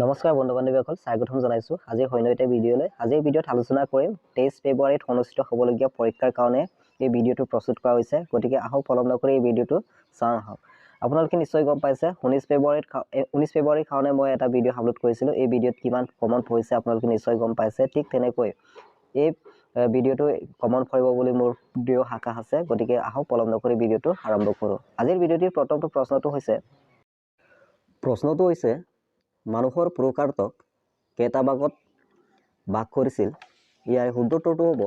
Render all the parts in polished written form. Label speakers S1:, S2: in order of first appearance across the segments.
S1: নমস্কাৰ বন্ধু বান্ধৱীসকল স্বাগতম জনাইছো আজিৰ হৈনৈতে ভিডিঅ'লৈ আজিৰ ভিডিঅ'ত আলোচনা কৰিম 23 ফেব্ৰুৱাৰীত অনুষ্ঠিত হ'বলগীয়া পৰীক্ষাৰ কাৰণে এই ভিডিঅ'টো প্ৰস্তুত কৰা হৈছে গতিকে আহক পলম নকৰি এই ভিডিঅ'টো চাওঁ আহক আপোনালোকে নিশ্চয় গম পাইছে 19 ফেব্ৰুৱাৰীৰ কাৰণে মই এটা ভিডিঅ' আপলোড কৰিছিলো এই ভিডিঅ'ত কিমান কমন পৰিছে আপোনালোকে নিশ্চয় গম পাইছে ঠিক তেনেকৈ এই ভিডিঅ'টো কমন পৰিব বুলি মোৰ দৃঢ় আশা আছে গতিকে আহক পলম নকৰি ভিডিঅ'টো আৰম্ভ কৰোঁ আজিৰ ভিডিঅ'টিৰ প্ৰথমটো প্ৰশ্নটো হৈছে মানুহৰ প্ৰকাৰক কেইটা ভাগত ভাগ কৰিছিল ইয়াৰ শুদ্ধটোটো হ'ব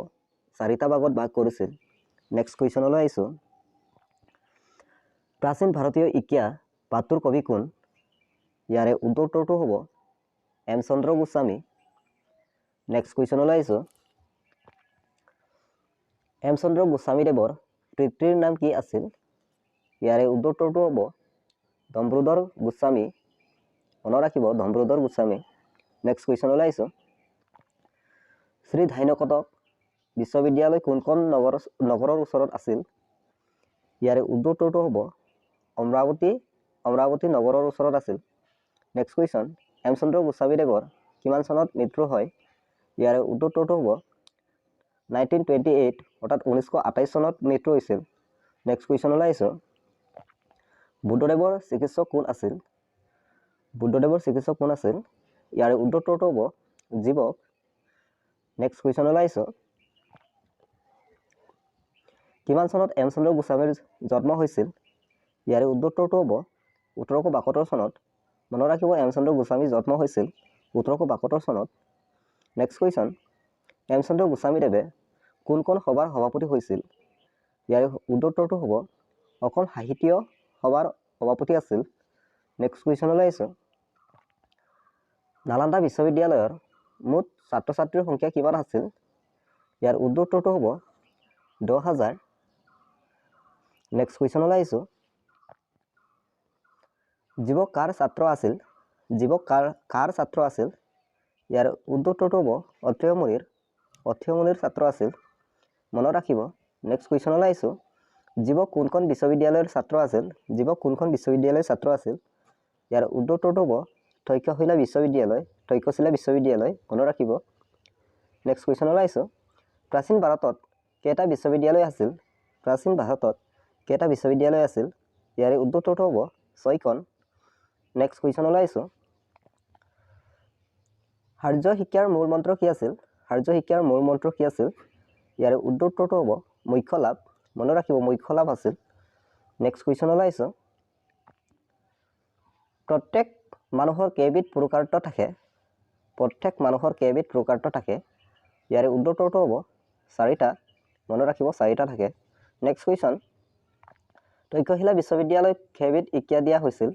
S1: চাৰিটা ভাগত ভাগ কৰিছিল নেক্সট কোৱেশ্চনলৈ আহিছো প্ৰাচীন ভাৰতীয় ইতিহাস পাঠৰ কবি কোন ইয়াৰ উত্তৰটো হ'ব হেমচন্দ্ৰ গোস্বামী নেক্সট কোৱেশ্চনলৈ আহিছো হেমচন্দ্ৰ গোস্বামীদেৱৰ পিতৃৰ নাম কি আছিল ইয়াৰ উত্তৰটো হ'ব ডম্বৰুধৰ গোস্বামী মনত ৰাখিব ডম্বৰুধৰ গোস্বামী নেক্সট কোৱেশ্চনলৈ আহিছো শ্ৰী ধান্যকটক বিশ্ববিদ্যালয় কোনখন নগৰৰ ওচৰত আছিল ইয়াৰ উত্তৰটো হ'ব অমৰাৱতী নগৰৰ ওচৰত আছিল নেক্সট কুৱেশ্যন হেমচন্দ্ৰ গোস্বামীদেৱৰ কিমান চনত মৃত্যু হয় ইয়াৰ উত্তৰটো হ'ব 1928 অৰ্থাৎ 1928 চনত মৃত্যু হৈছিল নেক্সট কুৱেশ্যনলৈ আহিছো বুদ্ধদেৱৰ চিকিৎসক কোন আছিল ইয়াৰ উত্তৰটো হ'ব জীৱক নেক্সট কুৱেশ্যনলৈ আহিছো কিমান চনত হেমচন্দ্ৰ গোস্বামীৰ জন্ম হৈছিল ইয়াৰ উত্তৰটো হ'ব 1872 চনত মনত ৰাখিব হেমচন্দ্ৰ গোস্বামীৰ জন্ম হৈছিল 1872 চনত নেক্সট কুৱেশ্যন হেমচন্দ্ৰ গোস্বামীদেৱে কোনখন সভাৰ সভাপতি হৈছিল ইয়াৰ উত্তৰটো হ'ব অসম সাহিত্য সভাৰ সভাপতি আছিল নেক্সট কুৱেশ্যনলৈ আহিছো নালন্দা বিশ্ববিদ্যালয়ৰ মুঠ ছাত্ৰ ছাত্ৰীৰ সংখ্যা কিমান আছিল ইয়াৰ উত্তৰটো হ'ব 10,000 নেক্সট কুৱেশ্যনলৈ আহিছো জীৱক কাৰ ছাত্ৰ আছিল ইয়াৰ উত্তৰটো হ'ব অথ্যমুনিৰ ছাত্ৰ আছিল মনত ৰাখিব নেক্সট কুৱেশ্যনলৈ আহিছো জীৱক কোনখন বিশ্ববিদ্যালয়ৰ ছাত্ৰ আছিল ইয়াৰ উত্তৰটো হ'ব তক্ষশিলা বিশ্ববিদ্যালয় মনত ৰাখিব নেক্সট কুৱেশ্যনলৈ আহিছো প্ৰাচীন ভাৰতত কেইটা বিশ্ববিদ্যালয় আছিল ইয়াৰ উত্তৰটো হ'ব 6খন নেক্সট কুৱেশ্যনলৈ আহিছো আৰ্য শিক্ষাৰ মূল মন্ত্ৰ কি আছিল ইয়াৰ উত্তৰটো হ'ব মুখ্য লাভ মনত ৰাখিব মুখ্য লাভ আছিল নেক্সট কুৱেশ্যনলৈ আহিছো প্ৰত্যেক মানুহৰ কেইবিধ প্ৰকাৰ্য থাকে ইয়াৰ উত্তৰটো হ'ব 4টা মনত ৰাখিব 4টা থাকে নেক্সট কুৱেশ্যন তক্ষশিলা বিশ্ববিদ্যালয়ত কেইবিধ শিক্ষা দিয়া হৈছিল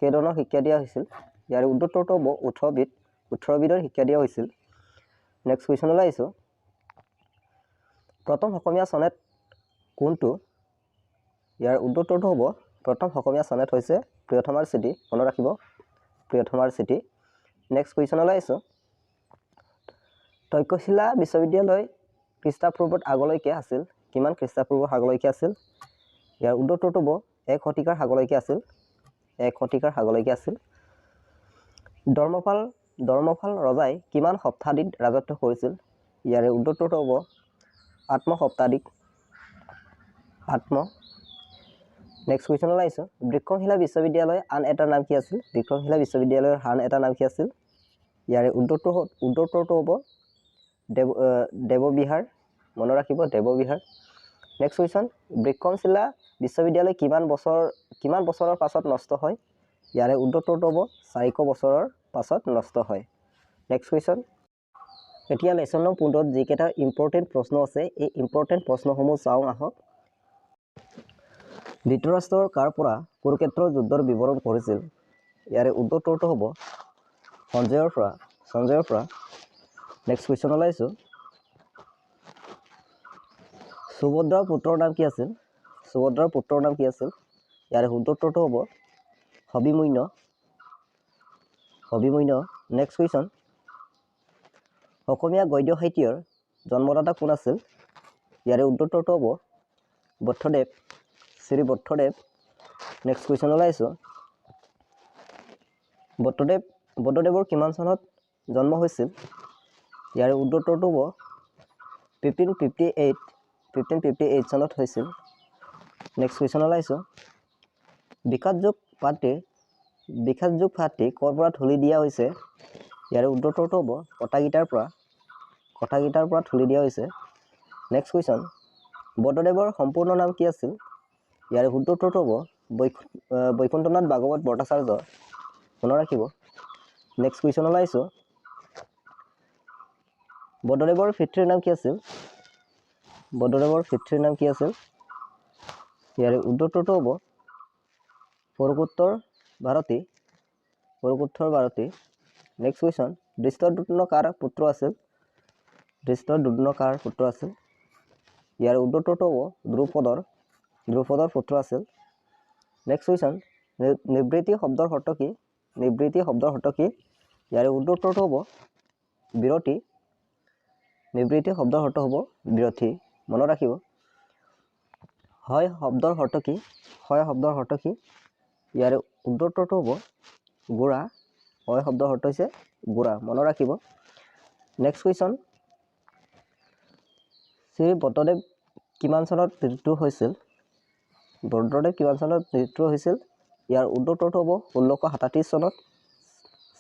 S1: কেইধৰণৰ শিক্ষা দিয়া হৈছিল ইয়াৰ উত্তৰটো হ'ব 18 বিধৰ শিক্ষা দিয়া হৈছিল নেক্সট কুৱেশ্যনলৈ আহিছো প্ৰথম অসমীয়া সনেট কোনটো ইয়াৰ উত্তৰটো হ'ব প্ৰথম অসমীয়া সনেট হৈছে প্ৰিয়তমাৰ চিঠি মনত ৰাখিব প্ৰিয়তমাৰ চিঠি নেক্সট কুৱেশ্যনলৈ আহিছো তক্ষশিলা বিশ্ববিদ্যালয় খ্ৰীষ্টপূৰ্বত আগলৈকে আছিল কিমান খ্ৰীষ্টপূৰ্বৰ আগলৈকে আছিল ইয়াৰ উত্তৰটো হ'ব 1 শতিকাৰ আগলৈকে আছিল ধৰ্মপাল ৰজাই কিমান শতাব্দীত ৰাজত্ব কৰিছিল ইয়াৰ উত্তৰটো হ'ব আত্মসপ্তাধিক নেক্সট কুৱেশ্যনলৈ আহিছো বিক্ৰমশিলা বিশ্ববিদ্যালয়ৰ আন এটা নাম কি আছিল ইয়াৰ উত্তৰটো হ'ব দেৱবিহাৰ মনত ৰাখিব দেৱবিহাৰ নেক্সট কুৱেশ্যন বিক্ৰমশিলা বিশ্ববিদ্যালয় কিমান বছৰৰ পাছত নষ্ট হয় ইয়াৰ উত্তৰটো হ'ব 400 বছৰৰ পাছত নষ্ট হয় নেক্সট কুৱেশ্যন এতিয়া লেসন নং 15ত যিকেইটা ইম্পৰ্টেণ্ট প্ৰশ্ন আছে এই ইম্পৰ্টেণ্ট প্ৰশ্নসমূহ চাওঁ আহক ধৃতৰাষ্ট্ৰৰ কাৰ পৰা কুৰুক্ষেত্ৰৰ যুদ্ধৰ বিৱৰণ পঢ়িছিল ইয়াৰ উত্তৰটো হ'ব সঞ্জয়ৰ পৰা নেক্সট কুৱেশ্যনলৈ আহিছো সুভদ্ৰাৰ পুত্ৰৰ নাম কি আছিল ইয়াৰ উত্তৰটো হ'ব অভিমন্যু নেক্সট কুৱেশ্যন অসমীয়া গদ্য সাহিত্যৰ জন্মদাতা কোন আছিল ইয়াৰ উত্তৰটো হ'ব শ্ৰী বুদ্ধদেৱ নেক্সট কুৱেশ্যনলৈ আহিছো বুদ্ধদেৱ বুদ্ধদেৱৰ কিমান চনত জন্ম হৈছিল? ইয়াৰ উত্তৰটো হ'ব 1558 চনত হৈছিল। নেক্সট কুৱেশ্যন ওলাইছোঁ। বিকাশ যুগ পাঠটি ক'ৰ পৰা ঠুলি দিয়া হৈছে? ইয়াৰ উত্তৰটো হ'ব কথাগীতাৰ পৰা ঠুলি দিয়া হৈছে। Next question. বুদ্ধদেৱৰ সম্পূৰ্ণ নাম কি আছিল? ইয়াৰ উত্তৰটো হ'ব বৈকুণ্ঠনাথ ভাগৱত ভট্টাচাৰ্য। মনত ৰাখিব। নেক্সট কুৱেশ্যন ওলাইছোঁ। বুদ্ধদেৱৰ পিতৃৰ নাম কি আছিল? ইয়াৰ উত্তৰটো হ'ব পুৰুষোত্তৰ ভাৰতী। Next question. ধৃষ্টদ্যুম্ন কাৰ পুত্ৰ আছিল? ইয়াৰ উত্তৰটো হ'ব দ্ৰুপদৰ পুত্ৰ আছিল। Next question. নিবৃত্তি শব্দৰ অৰ্থ কি? ইয়াৰ উত্তৰটো হ'ব বিৰতি। নিবৃত্তি শব্দৰ অৰ্থ হ'ব বিৰতি। মনত ৰাখিব। হয় শব্দৰ অৰ্থ কি? ইয়াৰ উত্তৰটো হ'ব গোৰা। হয় শব্দৰ অৰ্থ হৈছে গোৰা। মনত ৰাখিব। Next question. শ্ৰী বুদ্ধদেৱ কিমান চনত মৃত্যু হৈছিল? ইয়াৰ উত্তৰটো হ'ব 1637 চনত,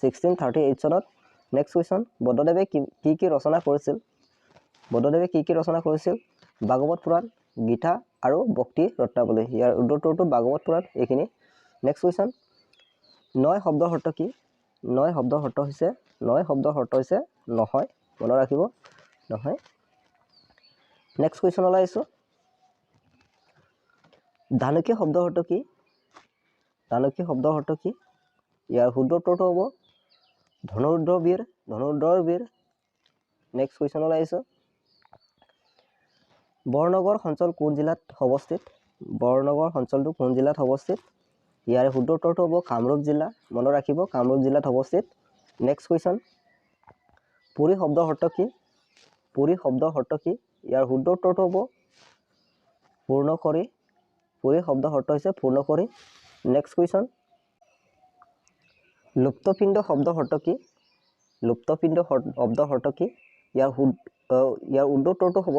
S1: 1638 চনত। Next question. বুদ্ধদেৱে কি ৰচনা কৰিছিল? ভাগৱত পুৰাণ, গীতা আৰু ভক্তি ৰত্নাৱলী। ইয়াৰ উত্তৰটো ভাগৱত পুৰাণ এইখিনি। Next question. নয় শব্দৰ অৰ্থ কি? নয় শব্দৰ অৰ্থ হৈছে নহয়। মনত ৰাখিব নহয়। নেক্সট কুৱেশ্যন ওলাইছোঁ। ধানুকি শব্দৰ অৰ্থ কি? ইয়াৰ উত্তৰটো হ'ব ধনুৰ্ধৰ বীৰ। নেক্সট কুৱেশ্যন ওলাইছোঁ। বৰনগৰ অঞ্চল কোন জিলাত অৱস্থিত? ইয়াৰ উত্তৰটো হ'ব কামৰূপ জিলা। মনত ৰাখিব কামৰূপ জিলাত অৱস্থিত। Next question. পুৰী শব্দৰ অৰ্থ কি? ইয়াৰ উত্তৰটো হ'ব পূৰ্ণকৰী। পুৰী শব্দৰ অৰ্থ হৈছে পূৰ্ণকৰী। Next question. লুপ্তপিণ্ড শব্দৰ অৰ্থ কি? ইয়াৰ উত্তৰটো হ'ব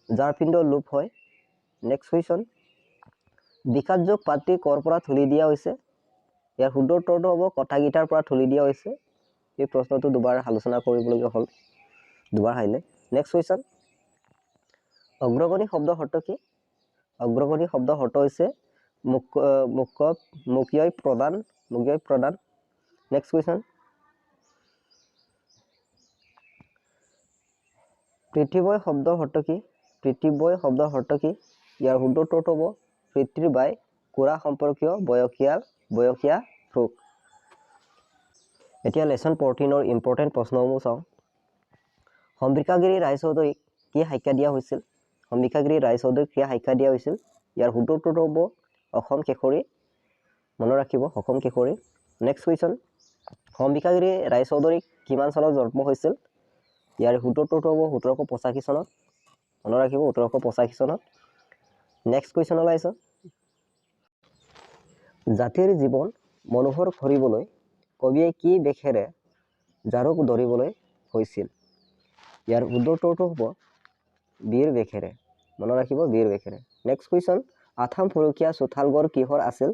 S1: যাৰ পিণ্ড লোপ হয়। Next question. বিকাশ যুগ পাঠটি ক'ৰ পৰা ঠুলি দিয়া হৈছে? ইয়াৰ উত্তৰটো হ'ব কথাগীতাৰ পৰা ঠুলি দিয়া হৈছে। এই প্ৰশ্নটো দুবাৰ আলোচনা কৰিবলগীয়া হ'ল, দুবাৰ আহিলে। Next question. অগ্ৰগণী শব্দৰ অৰ্থ কি? অগ্ৰগণী শব্দৰ অৰ্থ হৈছে মুখ্যয় প্ৰদান। Next question. পৃথিৱী শব্দৰ অৰ্থ কি? ইয়াৰ উত্তৰটো হ'ব পিতৃবাই খুৰা সম্পৰ্কীয় বয়সীয়া পুৰুষ। এতিয়া লেচন 14ৰ ইম্পৰ্টেণ্ট প্ৰশ্নসমূহ চাওঁ। অম্বিকাগিৰি ৰায়চৌধুৰীক কি আখ্যা দিয়া হৈছিল? ইয়াৰ উত্তৰটো হ'ব অসম কেশৰী। মনত ৰাখিব অসম কেশৰী। Next question. অম্বিকাগিৰি ৰায়চৌধুৰীক কিমান চনত জন্ম হৈছিল? ইয়াৰ উত্তৰটো হ'ব 1785 চনত। মনত ৰাখিব 1785 চনত। নেক্সট কুৱেশ্যন ওলাইছে। জাতিৰ জীৱন মনোহৰ কৰিবলৈ কবিয়ে কি বেশেৰে জাৰুক ধৰিবলৈ হৈছিল? ইয়াৰ উত্তৰটো হ'ব বীৰ বেশেৰে। মনত ৰাখিব বীৰ বেশেৰে। Next question. আথাম ফুৰুকীয়া চোতালগড় কিহৰ আছিল?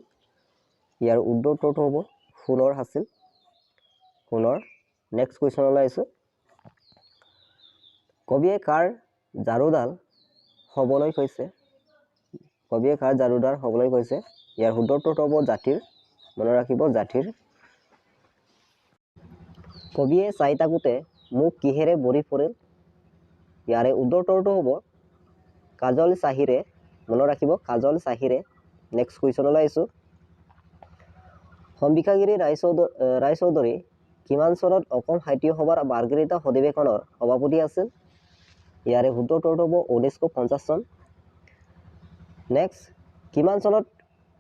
S1: ইয়াৰ উত্তৰটো হ'ব সোণৰ আছিল। নেক্সট কুৱেশ্যন ওলাইছোঁ। কবিয়ে কাৰ জাৰুডাল হ'বলৈ কৈছে? ইয়াৰ উত্তৰটো হ'ব জাতিৰ। মনত ৰাখিব জাতিৰ। কবিয়ে চাই থাকোঁতে মুখ কিহেৰে ভৰি পৰিল? ইয়াৰে উত্তৰটো হ'ব কাজল চাহিৰে। মনত ৰাখিব কাজল চাহিৰে। নেক্সট কুৱেশ্যন ওলাইছোঁ। অম্বিকাগিৰি ৰায়চৌধুৰী কিমান চনত অসম সাহিত্য সভাৰ মাৰ্ঘেৰিটা অধিৱেশনৰ সভাপতি আছিল? ইয়াৰে উত্তৰটো হ'ব 1950 চন। নেক্সট। কিমান চনত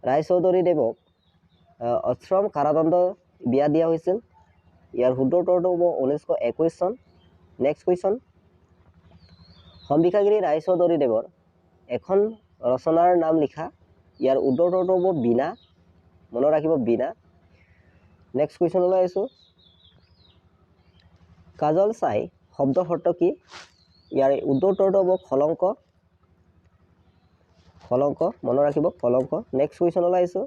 S1: ৰায়চৌধুৰীদেৱক অশ্ৰম কাৰাদণ্ড বিয়া দিয়া হৈছিল? ইয়াৰ উত্তৰটো হ'ব 1921 চন। Next question. অম্বিকাগিৰি ৰায়চৌধুৰীদেৱৰ এখন ৰচনাৰ নাম লিখা। ইয়াৰ উত্তৰটো হ'ব বীণা। মনত ৰাখিব বীণা। নেক্সট কুৱেশ্যনলৈ আহিছোঁ। কাজল চাই শব্দৰ অৰ্থ কি? ইয়াৰ উত্তৰটো হ'ব কলংক। কলংক মনত ৰাখিব, কলংক। নেক্সট কুৱেশ্যনলৈ আহিছোঁ।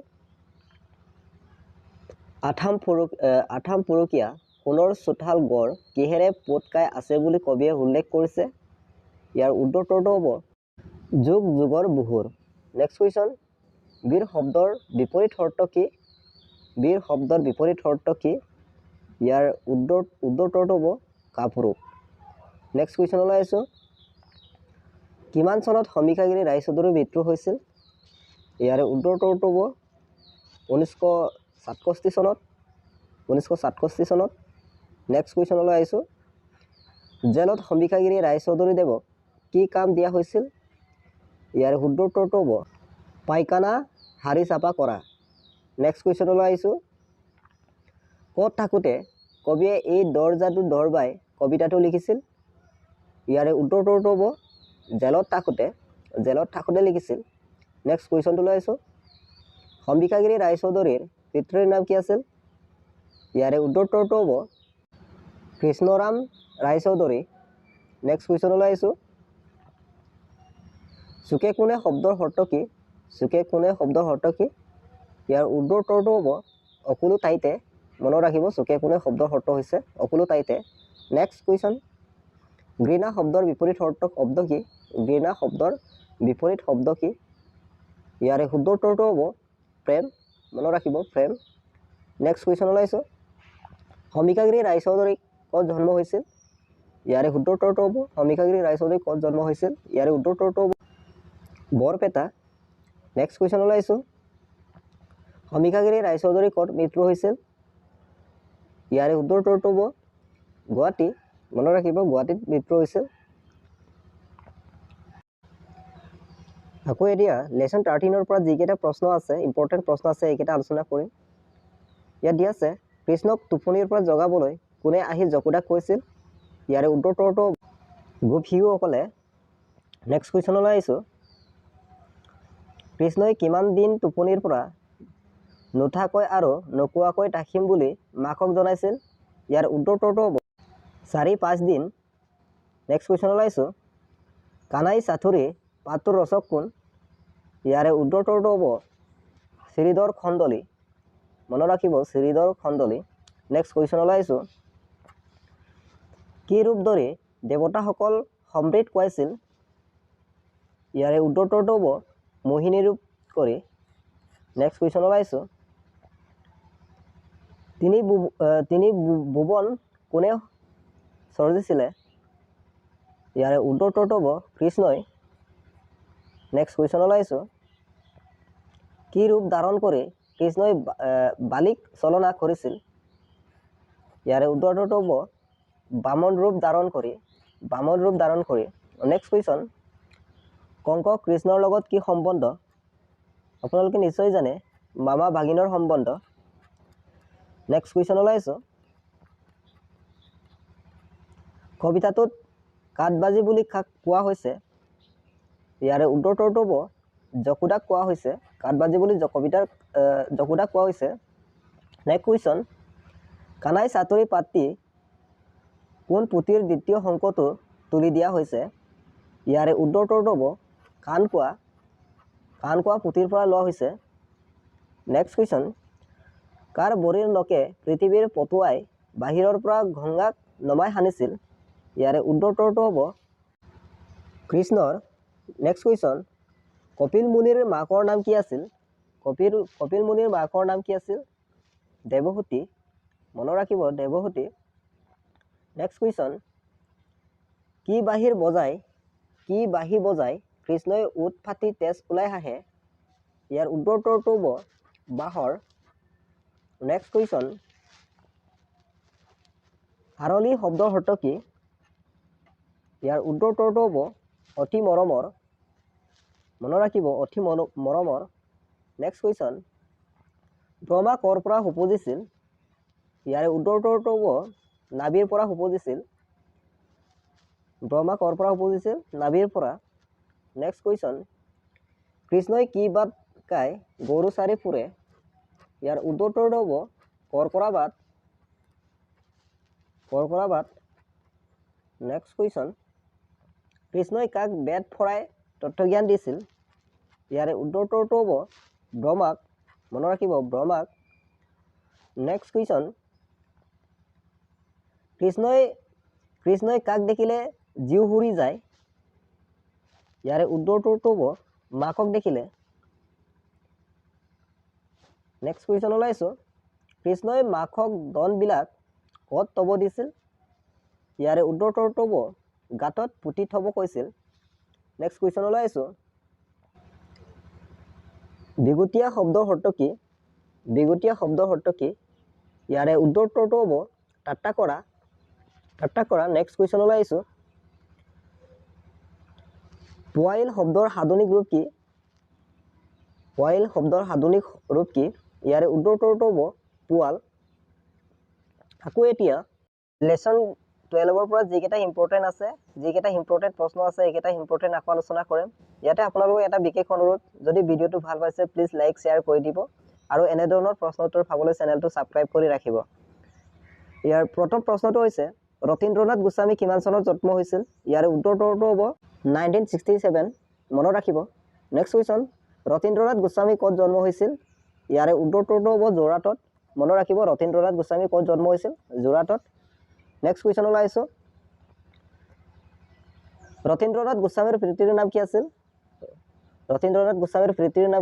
S1: আঠাম পুৰুকীয়া সোণৰ চোতাল গড় কিহেৰে পোতকাই আছে বুলি কবিয়ে উল্লেখ কৰিছে? ইয়াৰ উত্তৰটো হ'ব যুগ যুগৰ বুহুৰ। Next question. বীৰ শব্দৰ বিপৰীত অৰ্থ কি? বীৰ শব্দৰ বিপৰীত অৰ্থ কি? ইয়াৰ উত্তৰটো হ'ব কাপুৰুষ। নেক্সট কুৱেশ্যনলৈ আহিছোঁ। কিমান চনত সমীক্ষাগিৰি ৰায়চৌধুৰীৰ মৃত্যু হৈছিল? ইয়াৰ উত্তৰটো হ'ব 1967 চনত। 1967 চনত। নেক্সট কুৱেশ্যনলৈ আহিছোঁ। জেলত সমীক্ষাগিৰি ৰায়চৌধুৰীদেৱক কি কাম দিয়া হৈছিল? ইয়াৰ উত্তৰটো হ'ব পায়খানা হাৰি চাফা কৰা। নেক্সট কুৱেশ্যনলৈ আহিছোঁ। ক'ত থাকোঁতে কবিয়ে এই দৰজাটো দৰবাই কবিতাটো লিখিছিল? ইয়াৰ উত্তৰটো হ'ব জেলত থাকোঁতে লিখিছিল। নেক্সট কুৱেশ্যনটোলৈ আহিছোঁ। সমীক্ষাগিৰি ৰায়চৌধুৰীৰ পিতৃৰ নাম কি আছিল? ইয়াৰ উত্তৰটো হ'ব কৃষ্ণৰাম ৰায়চৌধুৰী। নেক্সট কুৱেশ্যনলৈ আহিছোঁ। চুকে কোণে শব্দৰ অৰ্থ কি? চুকে কোণে শব্দৰ অৰ্থ কি? ইয়াৰ উত্তৰটো হ'ব অকুলো ঠাইতে। মনত ৰাখিব, চুকে কোণে শব্দৰ অৰ্থ হৈছে অকুলো ঠাইতে। Next question. ঘৃণা শব্দৰ বিপৰীত শব্দ কি? ঘৃণা শব্দৰ বিপৰীত শব্দ কি? ইয়াৰ উত্তৰটো হ'ব প্ৰেম। মনত ৰাখিব, প্ৰেম। নেক্সট কুৱেশ্যনলৈ আহিছোঁ। সমীক্ষাগিৰি ৰায়চৌধুৰী ক'ত জন্ম হৈছিল? ইয়াৰ উত্তৰটো হ'ব সমীক্ষাগিৰি ৰায়চৌধুৰী ক'ত জন্ম হৈছিল? ইয়াৰ উত্তৰটো হ'ব বৰপেটা। নেক্সট কুৱেশ্যনলৈ আহিছোঁ। সমীক্ষাগিৰি ৰায়চৌধুৰী ক'ত মৃত্যু হৈছিল? ইয়াৰ উত্তৰটো হ'ব গুৱাহাটী। মনত ৰাখিব, গুৱাহাটীত মৃত্যু হৈছিল। আকৌ এতিয়া লেচন 13ৰ পৰা যিকেইটা প্ৰশ্ন আছে, ইম্পৰ্টেণ্ট প্ৰশ্ন আছে, এইকেইটা আলোচনা কৰিম। ইয়াত দিয়া আছে, কৃষ্ণক টোপনিৰ পৰা জগাবলৈ কোনে আহি যশোদাক কৈছিল? ইয়াৰ উত্তৰটো গোপশিশুসকলে। নেক্সট কুৱেশ্যনলৈ আহিছোঁ। কৃষ্ণই কিমান দিন টোপনিৰ পৰা নুঠাকৈ আৰু নোকোৱাকৈ থাকিম বুলি মাকক জনাইছিল? ইয়াৰ উত্তৰটো হ'ব 4-5 দিন। নেক্সট কুৱেশ্যনলৈ আহিছোঁ। কানাই চাথুৰী পাঠটোৰ ৰচক কোন? ইয়াৰ উত্তৰটো হ'ব শ্ৰীধৰ খণ্ডলী। মনত ৰাখিব, শ্ৰীধৰ খণ্ডলী। নেক্সট কুৱেশ্যনলৈ আহিছোঁ। কি ৰূপ ধৰি দেৱতাসকল সমৃদ্ধ খুৱাইছিল? ইয়াৰ উত্তৰটো হ'ব মোহিনী ৰূপ কৰি। নেক্সট কুৱেশ্যনলৈ আহিছোঁ। তিনি ভুৱন কোনে সৰ্জিছিলে? ইয়াৰ উত্তৰটো হ'ব কৃষ্ণই। নেক্সট কুৱেশ্যনলৈ আহিছোঁ। কি ৰূপ ধাৰণ কৰি কৃষ্ণই বালিক চলনা কৰিছিল? ইয়াৰ উত্তৰটো হ'ব বামন ৰূপ ধাৰণ কৰি। Next question. কংস কৃষ্ণৰ লগত কি সম্বন্ধ? আপোনালোকে নিশ্চয় জানে, মামা ভাগিনৰ সম্বন্ধ। নেক্সট কুৱেশ্যনলৈ আহিছোঁ। কবিতাটোত কাঠবাজি বুলি কাক কোৱা হৈছে? ইয়াৰ উত্তৰটো হ'ব যশোদাক কোৱা হৈছে। কাঠবাজি বুলি কবিতাৰ যশোদাক কোৱা হৈছে। Next question. কানাই চাথুৰী পাঠটি কোন পুথিৰ দ্বিতীয় অংকটো তুলি দিয়া হৈছে? ইয়াৰ উত্তৰটো হ'ব কাণ কোৱা পুথিৰ পৰা লোৱা হৈছে। Next question. কাৰ বৰীৰ নখে পৃথিৱীৰ পটুৱাই বাহিৰৰ পৰা গংগাক নমাই সানিছিল? ইয়াৰ উত্তৰটো হ'ব কৃষ্ণৰ। Next question. কপিল মুনিৰ মাকৰ নাম কি আছিল? কপিল মুনিৰ মাকৰ নাম কি আছিল? দেৱহূতি। মনত ৰাখিব, দেৱহূতি। Next question. কি বাঁহী বজাই কৃষ্ণই ওঁঠ ফাটি তেজ ওলাই হাঁহে? ইয়াৰ উত্তৰটো হ'ব বাঁহৰ। Next question. আৰলি শব্দৰ অৰ্থ কি? ইয়াৰ উত্তৰটো হ'ব অতি মৰমৰ। মনত ৰাখিব, অতি মৰমৰ। Next question. ব্ৰহ্মা ক'ৰ পৰা উপজিছিল? ইয়াৰ উত্তৰটো হ'ব নাভিৰ পৰা উপজিছিল। ব্ৰহ্মা ক'ৰ পৰা উপজিছিল? নাভিৰ পৰা। Next question. কৃষ্ণই কি বাট গাই গৰু চাৰি ফুৰে? ইয়াৰ উত্তৰটো হ'ব কৰ্কৰাবাদ নেক্সট কুৱেশ্যন কৃষ্ণই কাক বেদ ফৰাই তত্ত্বজ্ঞান দিছিল ইয়াৰে উত্তৰটো হ'ব ব্ৰহ্মাক মনত ৰাখিব ব্ৰহ্মাক নেক্সট কুৱেশ্যন কৃষ্ণই কাক দেখিলে জিউ হুৰি যায় ইয়াৰে উত্তৰটো হ'ব মাকক দেখিলে নেক্সট কুৱেশ্যন ওলাইছোঁ কৃষ্ণই মাকক দণ্ডবিলাক ক'ত থ'ব দিছিল ইয়াৰে উত্তৰটো হ'ব গাঁতত পুতি থ'ব কৈছিল নেক্সট কুৱেশ্যন ওলাইছোঁ বিগুতীয়া শব্দৰ অৰ্থ কি ইয়াৰে উত্তৰটো হ'ব ঠাট্টা কৰা নেক্সট কুৱেশ্যন ওলাইছোঁ পোৱাইল শব্দৰ সাধনিক ৰূপ কি ইয়াৰে উত্তৰটো হ'ব পোৱাল আকৌ এতিয়া লেসন 12ৰ পৰা যিকেইটা ইম্পৰ্টেণ্ট আছে যিকেইটা ইম্পৰ্টেণ্ট প্ৰশ্ন আছে এইকেইটা ইম্পৰ্টেণ্ট আকৌ আলোচনা কৰিম ইয়াতে আপোনালোকক এটা বিশেষ অনুৰোধ যদি ভিডিঅ'টো ভাল পাইছে প্লিজ লাইক শ্বেয়াৰ কৰি দিব আৰু এনে ধৰণৰ প্ৰশ্ন উত্তৰ পাবলৈ চেনেলটো ছাবস্ক্ৰাইব কৰি ৰাখিব ইয়াৰ প্ৰথম প্ৰশ্নটো হৈছে ৰতীন্দ্ৰনাথ গোস্বামী কিমান চনত জন্ম হৈছিল ইয়াৰ উত্তৰটো হ'ব 1967 মনত ৰাখিব নেক্সট কুৱেশ্যন ৰতীন্দ্ৰনাথ গোস্বামী ক'ত জন্ম হৈছিল ইয়াৰে উত্তৰটো হ'ব যোৰহাটত মনত ৰাখিব ৰতীন্দ্ৰনাথ গোস্বামী ক'ত জন্ম হৈছিল যোৰহাটত নেক্সট কুৱেশ্যন ওলাইছোঁ ৰতীন্দ্ৰনাথ গোস্বামীৰ পিতৃৰ নাম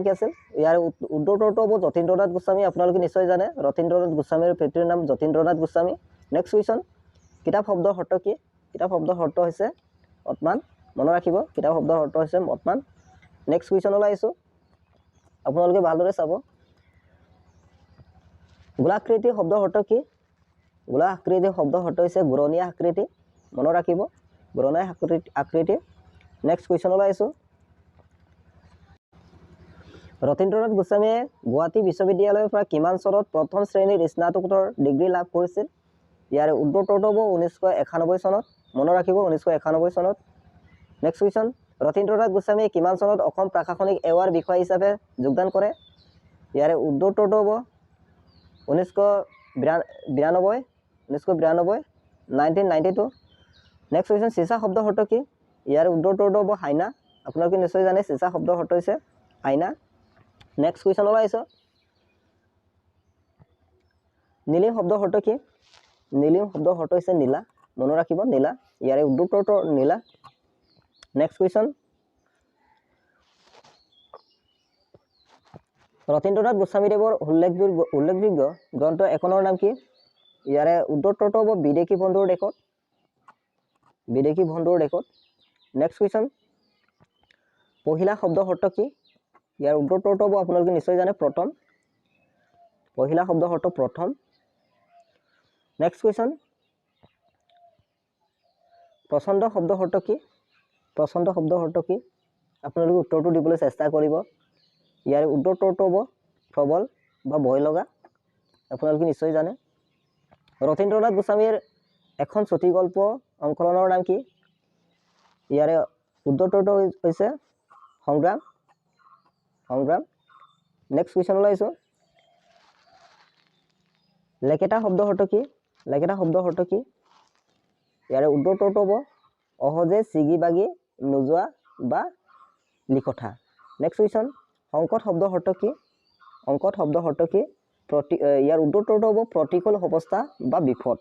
S1: কি আছিল ইয়াৰ উত্তৰটো হ'ব যতীন্দ্ৰনাথ গোস্বামী আপোনালোকে নিশ্চয় জানে ৰতীন্দ্ৰনাথ গোস্বামীৰ পিতৃৰ নাম যতীন্দ্ৰনাথ গোস্বামী নেক্সট কুৱেশ্যন কিতাপ শব্দৰ অৰ্থ কি কিতাপ শব্দৰ অৰ্থ হৈছে অত্মান মনত ৰাখিব কিতাপ শব্দৰ অৰ্থ হৈছে অত্মান নেক্সট কুৱেশ্যন ওলাইছোঁ আপোনালোকে ভালদৰে চাব গোলাকৃতি শব্দৰ অৰ্থ কি গোলাকৃতি শব্দৰ অৰ্থ হৈছে ঘূৰণীয়া আকৃতি মনত ৰাখিব ঘূৰণীয়া আকৃতি নেক্সট কুৱেশ্যন ওলাইছোঁ ৰতীন্দ্ৰনাথ গোস্বামীয়ে গুৱাহাটী বিশ্ববিদ্যালয়ৰ পৰা কিমান চনত প্ৰথম শ্ৰেণীৰ স্নাতকোত্তৰ ডিগ্ৰী লাভ কৰিছিল ইয়াৰে উত্তৰটো হ'ব 1991 চনত মনত ৰাখিব 1991 চনত নেক্সট কুৱেশ্যন ৰতীন্দ্ৰনাথ গোস্বামীয়ে কিমান চনত অসম প্ৰশাসনিক এৱাৰ বিষয়া হিচাপে যোগদান কৰে ইয়াৰে উত্তৰটো হ'ব 1992 1992 নেক্সট কুৱেশ্যন চিচা শব্দৰ অৰ্থ কি ইয়াৰে উত্তৰটো হ'ব আইনা আপোনালোকে নিশ্চয় জানে চিচা শব্দৰ অৰ্থ হৈছে আইনা নেক্সট কুৱেশ্যন ওলাইছোঁ নীলিম শব্দৰ অৰ্থ কি নীলিম শব্দৰ অৰ্থ হৈছে নীলা মনত ৰাখিব নীলা ইয়াৰে উত্তৰটো নীলা নেক্সট কুৱেশ্যন ৰতীন্দ্ৰনাথ গোস্বামীদেৱৰ উল্লেখযোগ্য গ্ৰন্থ এখনৰ নাম কি ইয়াৰে উত্তৰটো হ'ব বিদেশী বন্ধুৰ দেশত নেক্সট কুৱেশ্যন পহিলা শব্দৰ অৰ্থ কি ইয়াৰ উত্তৰটো হ'ব আপোনালোকে নিশ্চয় জানে প্ৰথম পহিলা শব্দৰ অৰ্থ প্ৰথম নেক্সট কুৱেশ্যন প্ৰচণ্ড শব্দৰ অৰ্থ কি আপোনালোকে উত্তৰটো দিবলৈ চেষ্টা কৰিব ইয়াৰ উত্তৰটো হ'ব প্ৰবল বা ভয় লগা আপোনালোকে নিশ্চয় জানে ৰতীন্দ্ৰনাথ গোস্বামীৰ এখন চুটি গল্প সংকলনৰ নাম কি ইয়াৰে উত্তৰটো হৈছে সংগ্ৰাম নেক্সট কুৱেশ্যন ওলাইছোঁ লেকেটা শব্দৰ অৰ্থ কি ইয়াৰে উত্তৰটো হ'ব অহজে ছিগি বাগি নোযোৱা বা লিখঠা নেক্সট কুৱেশ্যন সংকট শব্দৰ অৰ্থ কি ইয়াৰ উত্তৰটো হ'ব প্ৰতিকূল অৱস্থা বা বিপদ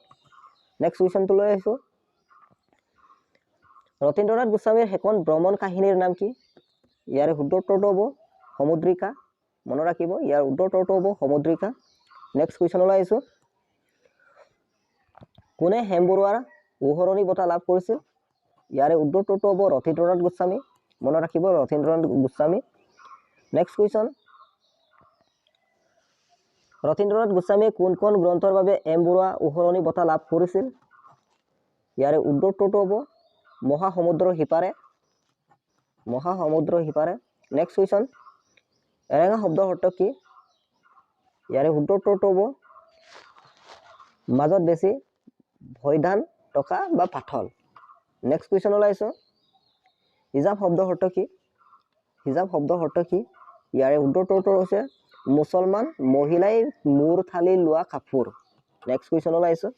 S1: নেক্সট কুৱেশ্যনটো লৈ আহিছোঁ ৰতীন্দ্ৰনাথ গোস্বামীৰ সেইখন ভ্ৰমণ কাহিনীৰ নাম কি ইয়াৰে উত্তৰটো হ'ব সমুদ্ৰিকা মনত ৰাখিব ইয়াৰ উত্তৰটো হ'ব সমুদ্ৰিকা নেক্সট কুৱেশ্যন ওলাইছোঁ কোনে হেম বৰুৱাৰ উহৰণি বঁটা লাভ কৰিছিল ইয়াৰে উত্তৰটো হ'ব ৰতীন্দ্ৰনাথ গোস্বামী মনত ৰাখিব ৰতীন্দ্ৰনাথ গোস্বামী নেক্সট কুৱেশ্যন ৰতীন্দ্ৰনাথ গোস্বামীয়ে কোন গ্ৰন্থৰ বাবে এম বৰুৱা উহৰণি বঁটা লাভ কৰিছিল ইয়াৰে উত্তৰটো হ'ব মহাসমুদ্ৰৰ সিপাৰে নেক্সট কুৱেশ্যন এৰেঙা শব্দৰ অৰ্থ কি ইয়াৰে উত্তৰটো হ'ব মাজত বেছি ভয়ধান টকা বা পাথল নেক্সট কুৱেশ্যন ওলাইছোঁ হিজাব শব্দৰ অৰ্থ কি ইয়াৰে উত্তৰটো হৈছে মুছলমান মহিলাই মূৰ থালি লোৱা কাপোৰ। নেক্সট কুৱেশ্যনলৈ আহিছোঁ।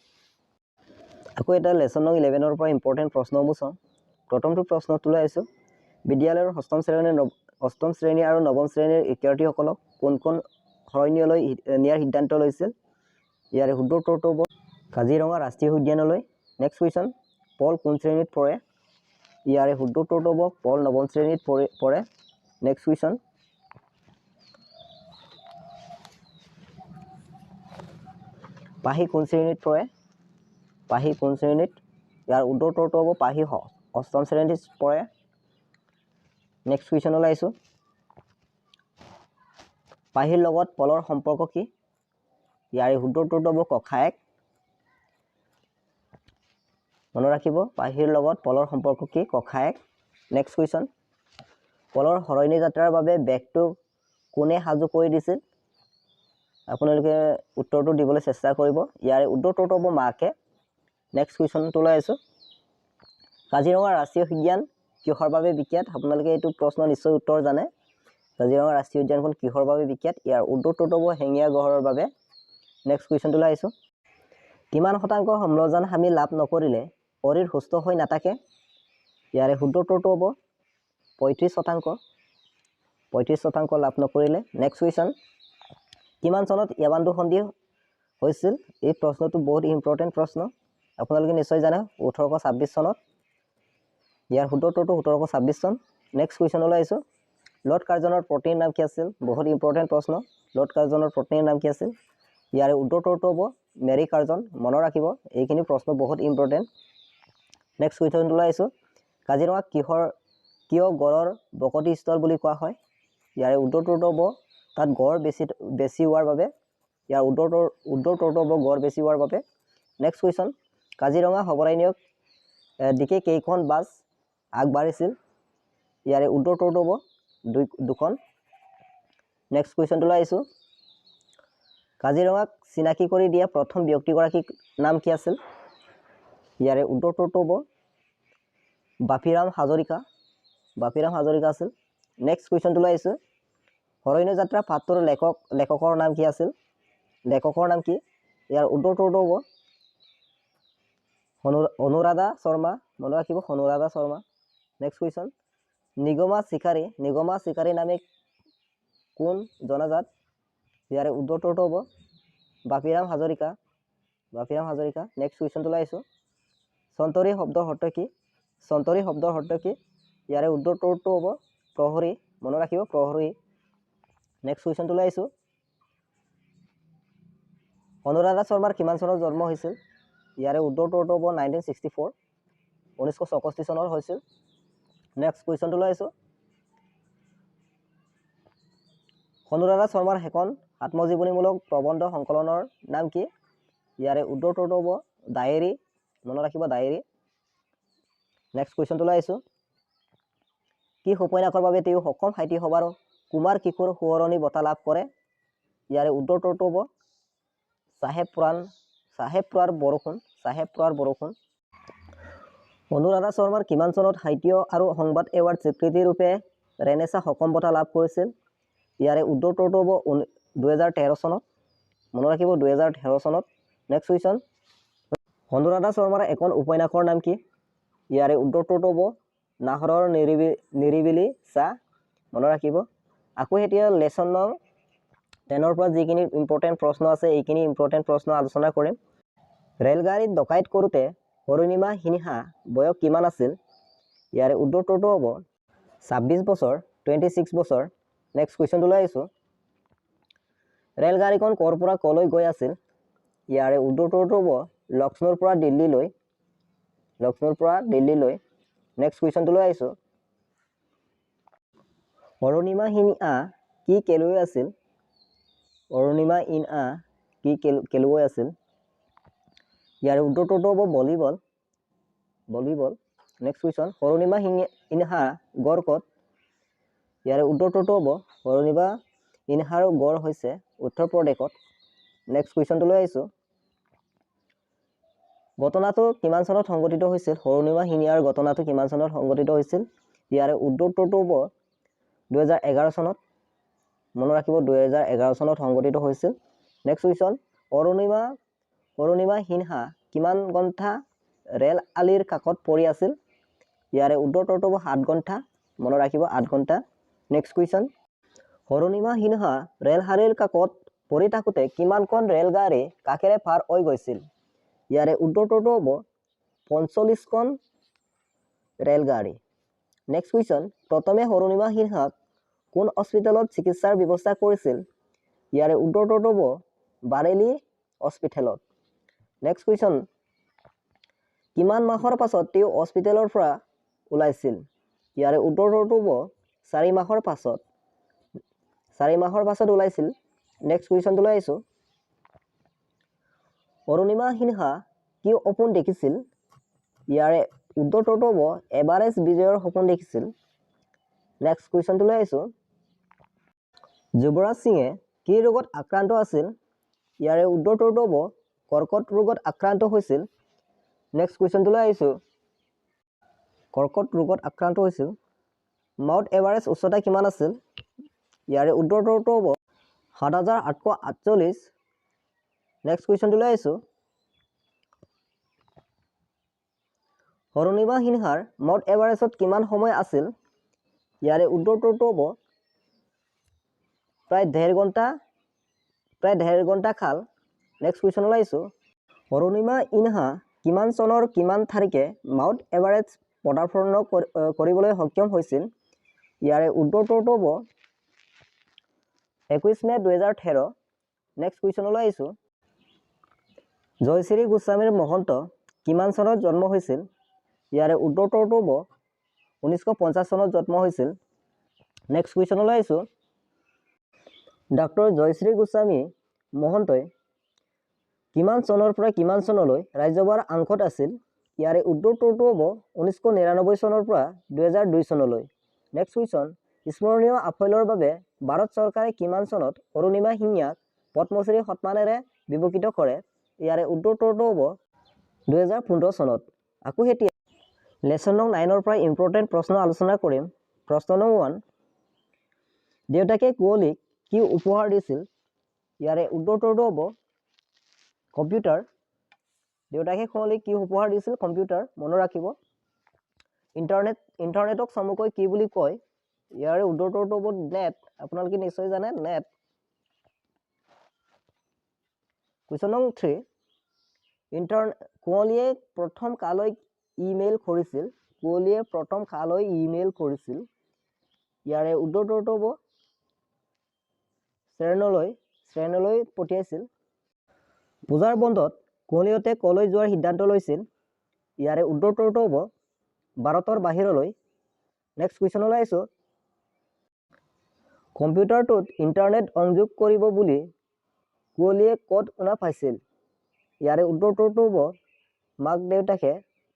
S1: আকৌ এটা লেচন নং 11 পৰা ইম্পৰ্টেণ্ট প্ৰশ্নসমূহ চাওঁ। প্ৰথমটো প্ৰশ্নটোলৈ আহিছোঁ। বিদ্যালয়ৰ অষ্টম শ্ৰেণী আৰু নৱম শ্ৰেণীৰ শিক্ষাৰ্থীসকলক কোন কোন অৰণ্যলৈ নিয়াৰ সিদ্ধান্ত লৈছিল? ইয়াৰে শুদ্ধ উত্তৰটো হ'ব কাজিৰঙা ৰাষ্ট্ৰীয় উদ্যানলৈ। নেক্সট কুৱেশ্যন, পল কোন শ্ৰেণীত পৰে? ইয়াৰে শুদ্ধ উত্তৰটো হ'ব পল নৱম শ্ৰেণীত পৰে। নেক্সট কুৱেশ্যন, পাহি কোন শ্ৰেণীত পৰে? পাহি কোন শ্ৰেণীত? ইয়াৰ উত্তৰটো হ'ব পাহি অষ্টম শ্ৰেণীত পৰে। নেক্সট কুৱেশ্যনলৈ আহিছোঁ। পাহিৰ লগত পলৰ সম্পৰ্ক কি? ইয়াৰে শুদ্ধ উত্তৰটো হ'ব ককায়েক। মনত ৰাখিব, পাহিৰ লগত পলৰ সম্পৰ্ক কি? ককায়েক। নেক্সট কুৱেশ্যন, পলৰ সৰণি যাত্ৰাৰ বাবে বেগটো কোনে সাজু কৰি দিছিল? আপোনালোকে উত্তৰটো দিবলৈ চেষ্টা কৰিব। ইয়াৰে উত্তৰটো হ'ব মাকে। নেক্সট কুৱেশ্যনটোলৈ আহিছোঁ। কাজিৰঙা ৰাষ্ট্ৰীয় উদ্যান কিহৰ বাবে বিখ্যাত? আপোনালোকে এইটো প্ৰশ্ন নিশ্চয় উত্তৰ জানে। কাজিৰঙা ৰাষ্ট্ৰীয় উদ্যানখন কিহৰ বাবে বিখ্যাত? ইয়াৰ উত্তৰটো হ'ব হেঙীয়া গড়ৰ বাবে। নেক্সট কুৱেশ্যনটোলৈ আহিছোঁ। কিমান শতাংশ অম্লজান আমি লাভ নকৰিলে শৰীৰ সুস্থ হৈ নাথাকে? ইয়াৰে শুদ্ধ উত্তৰটো হ'ব 35% লাভ নকৰিলে। নেক্সট কুৱেশ্যন, কিমান চনত য়াবান্দু সন্ধি হৈছিল? এই প্ৰশ্নটো বহুত ইম্পৰ্টেণ্ট প্ৰশ্ন, আপোনালোকে নিশ্চয় জানে। 1826 চনত। ইয়াৰ শুদ্ধ উত্তৰটো 1726 চন। নেক্সট কুৱেশ্যনলৈ আহিছোঁ। লৰ্ড কাৰ্জনৰ পত্নীৰ নাম কি আছিল? বহুত ইম্পৰ্টেণ্ট প্ৰশ্ন। লৰ্ড কাৰ্জনৰ পত্নীৰ নাম কি আছিল? ইয়াৰে উত্তৰটো হ'ব মেৰী কাৰ্জন। মনত ৰাখিব, এইখিনি প্ৰশ্ন বহুত ইম্পৰ্টেণ্ট। নেক্সট কুৱেশ্যনলৈ আহিছোঁ। কাজিৰঙাক কিয় গড়ৰ বসতিস্থল বুলি কোৱা হয়? ইয়াৰে উত্তৰটো হ'ব তাত গড় বেছি হোৱাৰ বাবে। ইয়াৰ উত্তৰটো হ'ব গড় বেছি হোৱাৰ বাবে। নেক্সট কুৱেশ্যন, কাজিৰঙা অভয়াৰণ্যক দিকে কেইখন বাছ আগবাঢ়িছিল? ইয়াৰে উত্তৰটো হ'ব দুখন। নেক্সট কুৱেশ্যনটোলৈ আহিছোঁ। কাজিৰঙাক চিনাকি কৰি দিয়া প্ৰথম ব্যক্তিগৰাকীৰ নাম কি আছিল? ইয়াৰে উত্তৰটো হ'ব বাপিৰাম হাজৰিকা। বাপিৰাম হাজৰিকা আছিল। নেক্সট কুৱেশ্যনটোলৈ আহিছোঁ। অৰণ্য যাত্ৰা পাঠটোৰ লেখকৰ নাম কি আছিল? লেখকৰ নাম কি? ইয়াৰ উত্তৰটো হ'ব অনুৰাধা শৰ্মা। মনত ৰাখিব, অনুৰাধা শৰ্মা। নেক্সট কুৱেশ্যন, নিগমা শিকাৰী নামে কোন জনাজাত? ইয়াৰে উত্তৰটো হ'ব বাপিৰাম হাজৰিকা। বাপিৰাম হাজৰিকা। নেক্সট কুৱেশ্যনটোলৈ আহিছোঁ। সন্তৰী শব্দৰ অৰ্থ কি? সন্তৰী শব্দৰ অৰ্থ কি? ইয়াৰে উত্তৰটো হ'ব প্ৰহৰী। মনত ৰাখিব, প্ৰহৰী। নেক্সট কুৱেশ্যনটোলৈ আহিছোঁ। অনুৰাধা শৰ্মাৰ কিমান চনত জন্ম হৈছিল? ইয়াৰে উত্তৰটো হ'ব 1964। 1964 চনত হৈছিল। নেক্সট কুৱেশ্যনটোলৈ আহিছোঁ। অনুৰাধা শৰ্মাৰ সেইখন আত্মজীৱনীমূলক প্ৰবন্ধ সংকলনৰ নাম কি? ইয়াৰে উত্তৰটো হ'ব ডায়েৰী। মনত ৰাখিব, ডায়েৰী। নেক্সট কুৱেশ্যনটোলৈ আহিছোঁ। কি উপন্যাসৰ বাবে তেওঁ অসম সাহিত্য সভাৰ কুমাৰ কিশোৰ সোঁৱৰণী বঁটা লাভ কৰে? ইয়াৰে উত্তৰটো হ'ব চাহেব পুৰাৰ বৰষুণ। অনুৰাধা শৰ্মাৰ কিমান চনত সাহিত্য আৰু সংবাদ এৱাৰ্ড স্বীকৃতি ৰূপে ৰেনেছাঁ অসম বঁটা লাভ কৰিছিল? ইয়াৰে উত্তৰটো হ'ব 2013 চনত। মনত ৰাখিব, 2013 চনত। নেক্সট কুৱেশ্যন, অনুৰাধা শৰ্মাৰ এখন উপন্যাসৰ নাম কি? ইয়াৰে উত্তৰটো হ'ব নাহৰৰ নিৰিবিলি ছাঁ। মনত ৰাখিব। আকৌ এতিয়া লেচন নং 10 পৰা যিখিনি ইম্পৰ্টেণ্ট প্ৰশ্ন আছে, এইখিনি ইম্পৰ্টেণ্ট প্ৰশ্ন আলোচনা কৰিম। ৰেলগাড়ীত ডকাইত কৰোঁতে অৰুণিমা সিনহা বয়স কিমান আছিল? ইয়াৰে উত্তৰটো হ'ব 26 বছৰ, 26 বছৰ। নেক্সট কুৱেশ্যনটোলৈ আহিছোঁ। ৰেলগাড়ীখন ক'ৰ পৰা ক'লৈ গৈ আছিল? ইয়াৰে উত্তৰটো হ'ব লক্ষ্ণৌৰ পৰা দিল্লীলৈ। নেক্সট কুৱেশ্যনটোলৈ আহিছোঁ। অৰুণিমা সিনহা কি খেলুৱৈ আছিল? অৰুণিমা সিনহা কি খেলুৱৈ আছিল? ইয়াৰে উত্তৰটো হ'ব volleyball. Next question, Arunima Sinha গড় ক'ত? ইয়াৰে উত্তৰটো হ'ব অৰুণিমা সিনহাৰ গড় হৈছে উত্তৰ প্ৰদেশত। নেক্সট কুৱেশ্যনটোলৈ আহিছোঁ। ঘটনাটো কিমান চনত সংঘটিত হৈছিল? অৰুণিমা সিনহাৰ ঘটনাটো কিমান চনত সংঘটিত হৈছিল? ইয়াৰে উত্তৰটো হ'ব 2011 চনত। মনত ৰাখিব 2011 চনত সংঘটিত হৈছিল। নেক্সট কুৱেশ্যন, অৰুণিমা সিনহা কিমান ঘণ্টা ৰেল আলিৰ কাষত পৰি আছিল? ইয়াৰে উত্তৰটো হ'ব 7 ঘণ্টা। মনত ৰাখিব 8 ঘণ্টা। Next question, Arunima Sinha rail আলিৰ কাষত পৰি থাকোঁতে কিমানখন ৰেলগাড়ী কাষেৰে পাৰ হৈ গৈছিল? ইয়াৰে উত্তৰটো হ'ব 45খন ৰেলগাড়ী। নেক্সট কুৱেশ্যন, প্ৰথমে অৰুণিমা সিনহাক কোন হস্পিটেলত চিকিৎসাৰ ব্যৱস্থা কৰিছিল? ইয়াৰে উত্তৰটো হ'ব বাৰেলি হস্পিটেলত। নেক্সট কুৱেশ্যন, কিমান মাহৰ পাছত তেওঁ হস্পিটেলৰ পৰা ওলাইছিল? ইয়াৰে উত্তৰটো হ'ব 4 মাহৰ পাছত। 4 মাহৰ পাছত ওলাইছিল। নেক্সট কুৱেশ্যনটোলৈ আহিছোঁ, অৰুণিমা সিনহা কি সপোন দেখিছিল? ইয়াৰে উত্তৰটো হ'ব এভাৰেষ্ট বিজয়ৰ সপোন দেখিছিল। নেক্সট কুৱেশ্যনটোলৈ আহিছোঁ, যুৱৰাজ সিঙে কি ৰোগত আক্ৰান্ত আছিল? ইয়াৰে উত্তৰটো হ'ব কৰ্কট ৰোগত আক্ৰান্ত হৈছিল। নেক্সট কুৱেশ্যনটোলৈ আহিছোঁ, কৰ্কট ৰোগত আক্ৰান্ত হৈছিল। মাউণ্ট এভাৰেষ্ট উচ্চতা কিমান আছিল? ইয়াৰে উত্তৰটো হ'ব ৭,৮৪৮। নেক্সট কুৱেশ্যনটোলৈ আহিছোঁ, অৰুণিমা সিনহাৰ মাউণ্ট এভাৰেষ্টত কিমান সময় আছিল? ইয়াৰে উত্তৰটো হ'ব প্ৰায় 1.5 ঘণ্টা কাল। নেক্সট কুৱেশ্যনলৈ আহিছোঁ, অৰুণিমা সিনহা কিমান চনৰ কিমান তাৰিখে মাউণ্ট এভাৰেষ্ট পদাৰ্পণ কৰিবলৈ সক্ষম হৈছিল? ইয়াৰে উত্তৰটো হ'ব 21 মে 2013। নেক্সট কুৱেশ্যনলৈ আহিছোঁ, জয়শ্ৰী গোস্বামীৰ মহন্ত কিমান চনত জন্ম হৈছিল? ইয়াৰে উত্তৰটো হ'ব 1950 চনত জন্ম হৈছিল। নেক্সট কুৱেশ্যনলৈ আহিছোঁ, ডক্টৰ জয়শ্ৰী গোস্বামী মহন্তই কিমান চনৰ পৰা কিমান চনলৈ ৰাজ্যসভাৰ সাংসদ আছিল? ইয়াৰে উত্তৰটো হ'ব 1999 চনৰ পৰা 2002 চনলৈ। নেক্সট কুৱেশ্যন, স্মৰণীয় সাফল্যৰ বাবে ভাৰত চৰকাৰে কিমান চনত অৰুণিমা সিনহাক পদ্মশ্ৰী সন্মানেৰে বিভূষিত কৰে? ইয়াৰে উত্তৰটো হ'ব 2015 চনত। আকৌ এতিয়া লেচন নং 9ৰ পৰা ইম্পৰ্টেণ্ট প্ৰশ্ন আলোচনা কৰিম। প্ৰশ্ন নং 1, দেউতাকে কুঁৱলীক কি উপহাৰ দিছিল? ইয়াৰে উত্তৰটো হ'ব কম্পিউটাৰ। দেউতাকে কুঁৱলীক কি উপহাৰ দিছিল? কম্পিউটাৰ। মনত ৰাখিব। ইণ্টাৰনেটক চমুকৈ কি বুলি কয়? ইয়াৰে উত্তৰটো হ'ব নেট। আপোনালোকে নিশ্চয় জানে নেট। কুৱেশ্যন নং 3, কুঁৱলীয়ে প্ৰথম কালৈ ইমেইল কৰিছিল? কুঁৱলীয়ে প্ৰথম কালৈ ইমেইল কৰিছিল? ইয়াৰে উত্তৰটো হ'ব শ্ৰেণলৈ পঠিয়াইছিল। পূজাৰ বন্ধত কুঁৱলীহঁতে কলৈ যোৱাৰ সিদ্ধান্ত লৈছিল? ইয়াৰে উত্তৰটো হ'ব ভাৰতৰ বাহিৰলৈ। নেক্সট কুৱেশ্যনলৈ আহিছোঁ, কম্পিউটাৰটোত ইণ্টাৰনেট সংযোগ কৰিব বুলি কুঁৱলীয়ে ক'ত শুনা পাইছিল? ইয়াৰে উত্তৰটো হ'ব মাক দেউতাকে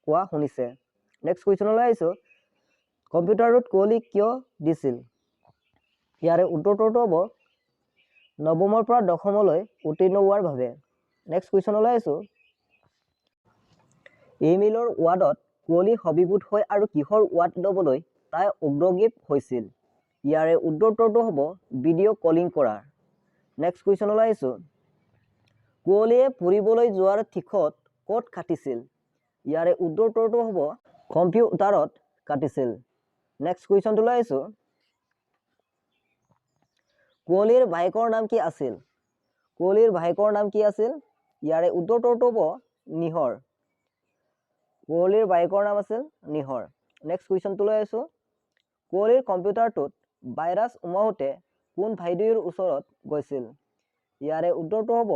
S1: কোৱা শুনিছে। নেক্সট কুৱেশ্যনলৈ আহিছোঁ, কম্পিউটাৰটোত কুঁৱলীক কিয় দিছিল? ইয়াৰে উত্তৰটো হ'ব নৱমৰ পৰা দশমলৈ উত্তীৰ্ণ হোৱাৰ বাবে। নেক্সট কুৱেশ্যনলৈ আহিছোঁ, ইমেইলৰ ৱাৰ্ডত কুঁৱলী অভিভূত হয় আৰু কিহৰ ৱাৰ্ড ল'বলৈ তাই আগ্ৰহী হৈছিল? ইয়াৰে উত্তৰটো হ'ব ভিডিঅ' কলিং কৰাৰ। নেক্সট কুৱেশ্যনলৈ আহিছোঁ, কুঁৱলীয়ে ফুৰিবলৈ যোৱাৰ টিকট ক'ত কাটিছিল? ইয়াৰে উত্তৰটো হ'ব কম্পিউটাৰত কাটিছিল। নেক্সট কুৱেশ্যনটোলৈ আহিছোঁ, কুঁৱলীৰ ভায়েকৰ নাম কি আছিল? কুঁৱলীৰ ভায়েকৰ নাম কি আছিল? ইয়াৰে উত্তৰটো হ'ব নিহৰ। কুঁৱলীৰ ভায়েকৰ নাম আছিল নিহৰ। নেক্সট কুৱেশ্যনটোলৈ আহিছোঁ, কুঁৱলীৰ কম্পিউটাৰটোত ভাইৰাছ সোমাওঁতে কোন বাইদেউৰ ওচৰত গৈছিল? ইয়াৰে উত্তৰটো হ'ব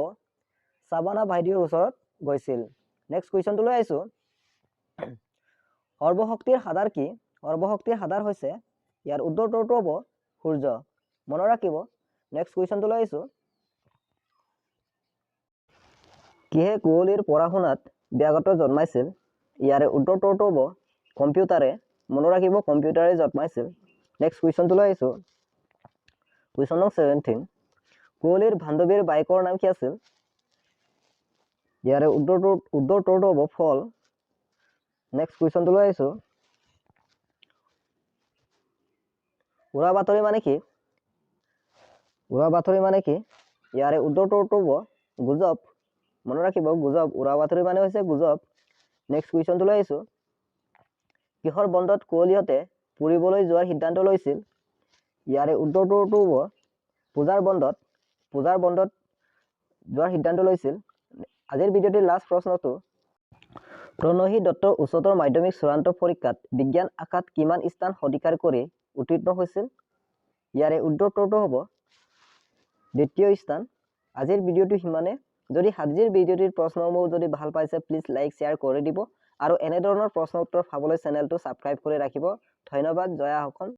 S1: চাবানা বাইদেউৰ ওচৰত গৈছিল। নেক্সট কুৱেশ্যনটোলৈ আহিছোঁ, সৰ্বশক্তিৰ আধাৰ কি? সৰ্বশক্তিৰ আধাৰ হৈছে, ইয়াৰ উত্তৰটো হ'ব সূৰ্য। মনত ৰাখিব। নেক্সট কুৱেশ্যনটোলৈ আহিছোঁ, কিহে কুঁৱলীৰ পঢ়া শুনাত ব্যাঘাত জন্মাইছিল? ইয়াৰে উত্তৰটো হ'ব কম্পিউটাৰে। মনত ৰাখিব, কম্পিউটাৰে জন্মাইছিল। নেক্সট কুৱেশ্যনটোলৈ আহিছোঁ, কুৱেশ্যন নং 17, কুঁৱলীৰ বান্ধৱীৰ বায়েকৰ নাম কি আছিল? ইয়াৰে উত্তৰটো হ'ব ফল। নেক্সট কুৱেশ্যনটোলৈ আহিছোঁ, উৰা বাতৰি মানে কি? উৰা বাতৰি মানে কি? ইয়াৰে উত্তৰটো হ'ব গুজব। মনত ৰাখিব গুজব। উৰা বাতৰি মানে হৈছে গুজব। নেক্সট কুৱেশ্যনটো লৈ আহিছোঁ। কিহৰ বন্ধত কুঁৱলীহঁতে ফুৰিবলৈ যোৱাৰ সিদ্ধান্ত লৈছিল? ইয়াৰে উত্তৰটো হ'ব পূজাৰ বন্ধত। পূজাৰ বন্ধত যোৱাৰ সিদ্ধান্ত লৈছিল। আজিৰ ভিডিঅ'টিৰ লাষ্ট প্ৰশ্নটো, প্ৰণয়ী দত্ত উচ্চতৰ মাধ্যমিক চূড়ান্ত পৰীক্ষাত বিজ্ঞান শাখাত কিমান স্থান অধিকাৰ কৰি উত্তীৰ্ণ হৈছিল? ইয়াৰে উত্তৰটো হ'ব 2য় স্থান। আজিৰ ভিডিঅ'টো সিমানে। যদি আজিৰ ভিডিঅ'টিৰ প্ৰশ্নসমূহ যদি ভাল পাইছে প্লিজ লাইক শ্বেয়াৰ কৰি দিব আৰু এনেধৰণৰ প্ৰশ্ন উত্তৰ পাবলৈ চেনেলটো ছাবস্ক্ৰাইব কৰি ৰাখিব। ধন্যবাদ। জয় অসম।